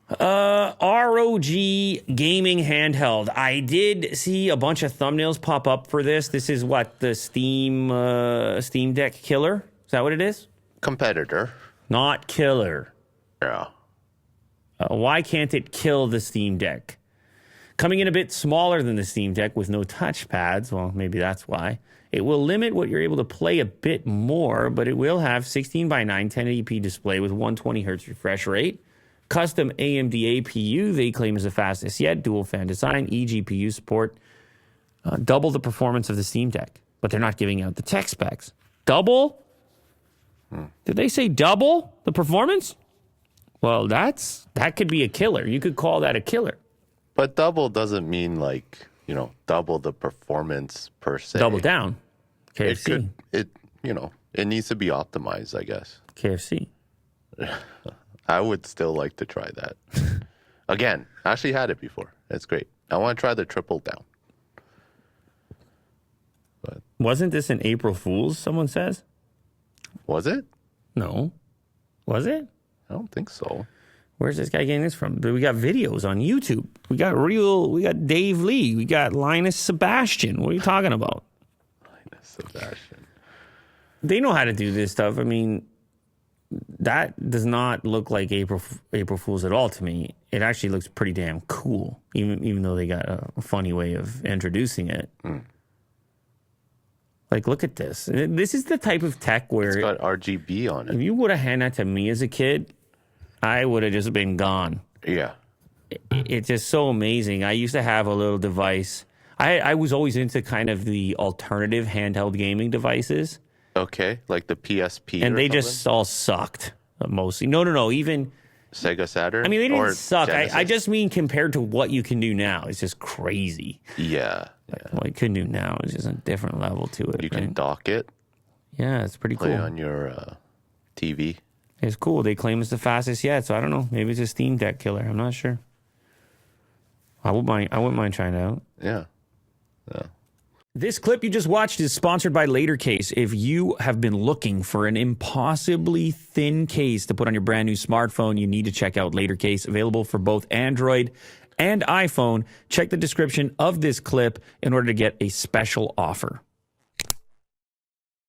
ROG gaming handheld. I did see a bunch of thumbnails pop up for this. This is what, the Steam Deck killer? Is that what it is? Competitor. Not killer. Yeah. Why can't it kill the Steam Deck? Coming in a bit smaller than the Steam Deck with no touchpads. Well, maybe that's why. It will limit what you're able to play a bit more, but it will have 16 by 9 1080p display with 120 hertz refresh rate. Custom AMD APU, they claim, is the fastest yet. Dual fan design, eGPU support. Double the performance of the Steam Deck. But they're not giving out the tech specs. Double? Did they say double the performance? Well, that could be a killer. You could call that a killer. But double doesn't mean double the performance per se. Double down. KFC. It needs to be optimized, I guess. KFC. I would still like to try that. Again, I actually had it before. It's great. I want to try the triple down. But wasn't this an April Fool's, someone says? Was it? No. Was it? I don't think so. Where's this guy getting this from? We got videos on YouTube. We got Dave Lee. We got Linus Sebastian. What are you talking about? Linus Sebastian. They know how to do this stuff. I mean, that does not look like April Fool's at all to me. It actually looks pretty damn cool, even though they got a funny way of introducing it. Like, look at this. This is the type of tech where... It's got RGB on it. If you would have handed that to me as a kid, I would have just been gone. Yeah. It's just so amazing. I used to have a little device. I was always into kind of the alternative handheld gaming devices. Okay, like the PSP and they just all sucked, mostly. No, even... Sega Saturn? I mean, they didn't suck. I just mean compared to what you can do now. It's just crazy. Yeah. What you can do now is just a different level to it. You can dock it. Yeah, it's pretty cool. Play on your TV. It's cool. They claim it's the fastest yet, so I don't know. Maybe it's a Steam Deck killer. I'm not sure. I wouldn't mind trying it out. Yeah. This clip you just watched is sponsored by LaterCase. If you have been looking for an impossibly thin case to put on your brand new smartphone, you need to check out LaterCase, available for both Android and iPhone. Check the description of this clip in order to get a special offer.